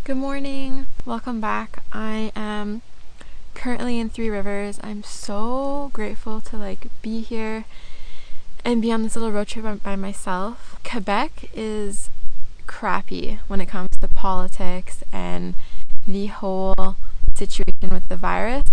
Good morning, welcome back. I am currently in Three Rivers. I'm so grateful to be here and be on this little road trip by myself. Quebec is crappy when it comes to politics and the whole situation with the virus,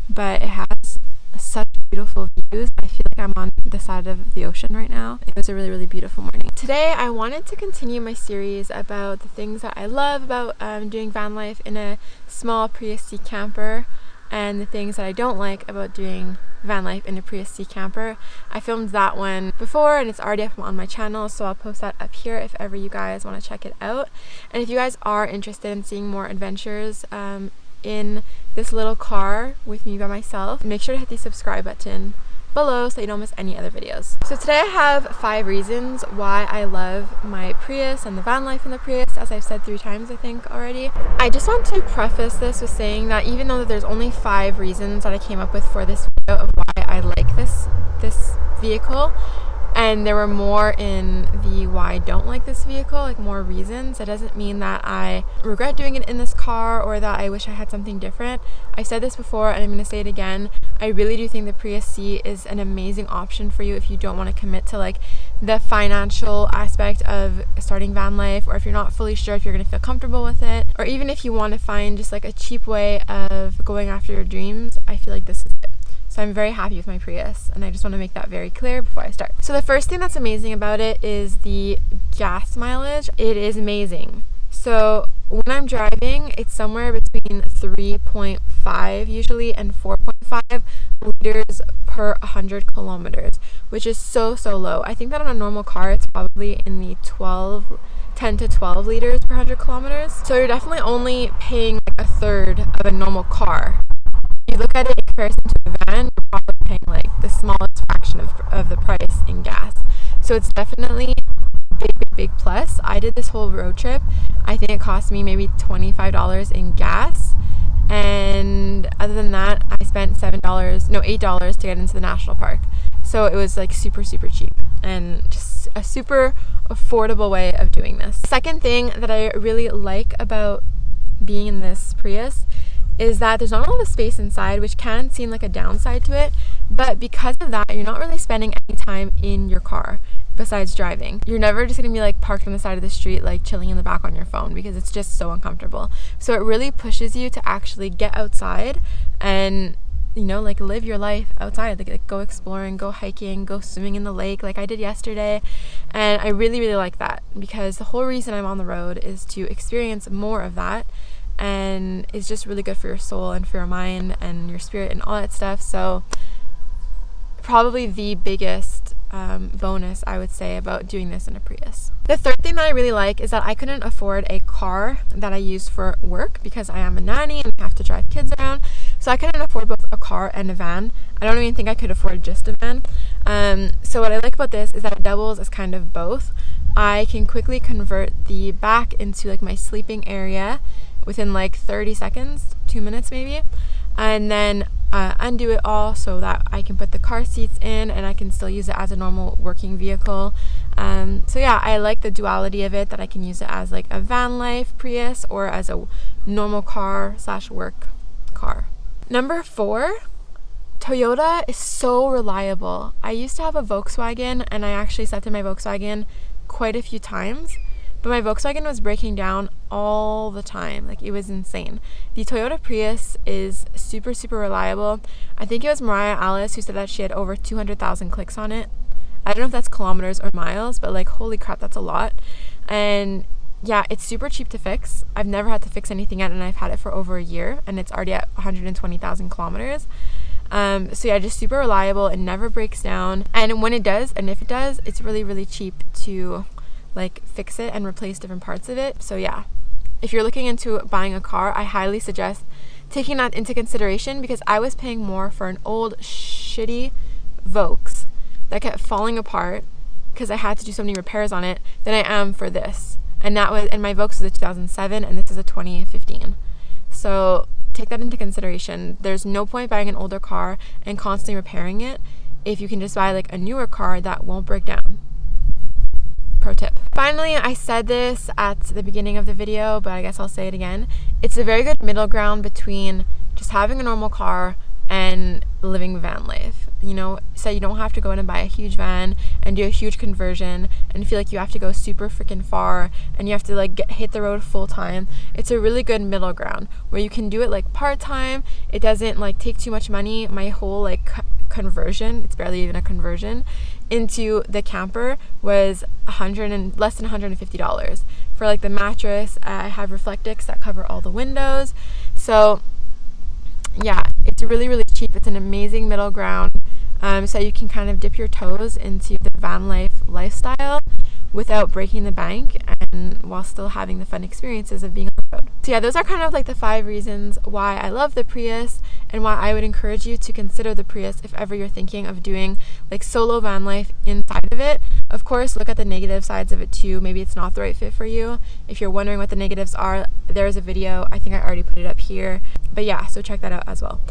but it has such beautiful views. I feel like I'm on the side of the ocean right now. It was a really, really beautiful morning. Today I wanted to continue my series about the things that I love about doing van life in a small Prius C camper and the things that I don't like about doing van life in a Prius C camper. I filmed that one before and it's already up on my channel, so I'll post that up here if ever you guys want to check it out. And if you guys are interested in seeing more adventures in this little car with me by myself, make sure to hit the subscribe button below so you don't miss any other videos. So today I have 5 reasons why I love my Prius and the van life in the Prius, as I've said 3 times I think already. I just want to preface this with saying that even though there's only 5 reasons that I came up with for this video of why I like this vehicle, and there were more in the why I don't like this vehicle, like more reasons, it doesn't mean that I regret doing it in this car or that I wish I had something different. I've said this before and I'm going to say it again. I really do think the Prius C is an amazing option for you if you don't want to commit to the financial aspect of starting van life, or if you're not fully sure if you're going to feel comfortable with it, or even if you want to find just a cheap way of going after your dreams. I feel like this is it. So I'm very happy with my Prius, and I just want to make that very clear before I start. So the first thing that's amazing about it is the gas mileage. It is amazing. So when I'm driving, it's somewhere between 3.5 usually and 4.5 liters per 100 kilometers, which is so low. I think that on a normal car, it's probably in the 10 to 12 liters per 100 kilometers. So you're definitely only paying a third of a normal car. If you look at it in comparison to a van, you're probably paying the smallest fraction of the price in gas. So it's definitely a big plus. I did this whole road trip. I think it cost me maybe $25 in gas, and other than that I spent $8 to get into the national park. So it was super cheap and just a super affordable way of doing this. Second thing that I really like about being in this Prius is that there's not a lot of space inside, which can seem like a downside to it, but because of that, you're not really spending any time in your car besides driving. You're never just going to be parked on the side of the street chilling in the back on your phone, because it's just so uncomfortable. So it really pushes you to actually get outside and live your life outside, go exploring, go hiking, go swimming in the lake like I did yesterday. And I really like that, because the whole reason I'm on the road is to experience more of that, and it's just really good for your soul and for your mind and your spirit and all that stuff. So probably the biggest bonus I would say about doing this in a Prius. The third thing that I really like is that I couldn't afford a car that I use for work, because I am a nanny and I have to drive kids around. So I couldn't afford both a car and a van. I don't even think I could afford just a van. So what I like about this is that it doubles as kind of both. I can quickly convert the back into my sleeping area within 30 seconds, 2 minutes maybe, and then undo it all so that I can put the car seats in and I can still use it as a normal working vehicle. So yeah, I like the duality of it, that I can use it as a van life Prius or as a normal car / work car. Number 4, Toyota is so reliable. I used to have a Volkswagen, and I actually slept in my Volkswagen quite a few times, but my Volkswagen was breaking down all the time. It was insane. The Toyota Prius is super reliable. I think it was Mariah Alice who said that she had over 200,000 clicks on it. I don't know if that's kilometers or miles, but holy crap, that's a lot. And yeah, it's super cheap to fix. I've never had to fix anything yet, and I've had it for over a year, and it's already at 120,000 kilometers. So yeah, just super reliable. It never breaks down, and when it does, and if it does, it's really cheap to fix it and replace different parts of it. So yeah, if you're looking into buying a car, I highly suggest taking that into consideration, because I was paying more for an old shitty Volks that kept falling apart because I had to do so many repairs on it than I am for this. And my Volks was a 2007 and this is a 2015. So take that into consideration. There's no point buying an older car and constantly repairing it if you can just buy a newer car that won't break down. Pro tip. Finally, I said this at the beginning of the video, but I guess I'll say it again. It's a very good middle ground between just having a normal car and living van life. You know, so you don't have to go in and buy a huge van and do a huge conversion and feel like you have to go super freaking far and you have to like hit the road full time. It's a really good middle ground where you can do it like part time. It doesn't like take too much money. My whole like conversion, it's barely even a conversion, into the camper was less than $150 for like the mattress. I have Reflectix that cover all the windows, so yeah, it's really, really cheap. It's an amazing middle ground, so you can kind of dip your toes into the van life lifestyle without breaking the bank and while still having the fun experiences of being on the road. So yeah, those are kind of like the 5 reasons why I love the Prius and why I would encourage you to consider the Prius if ever you're thinking of doing like solo van life inside of it. Of course, look at the negative sides of it too. Maybe it's not the right fit for you. If you're wondering what the negatives are, there's a video. I think I already put it up here. But yeah, so check that out as well.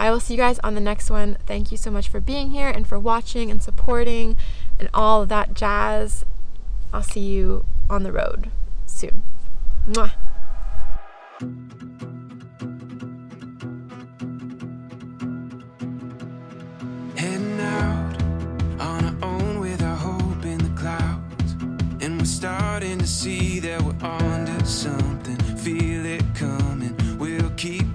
I will see you guys on the next one. Thank you so much for being here and for watching and supporting and all of that jazz. I'll see you on the road soon. Mwah. Heading out on our own with our hope in the clouds, and we're starting to see that we're onto something. Feel it coming, we'll keep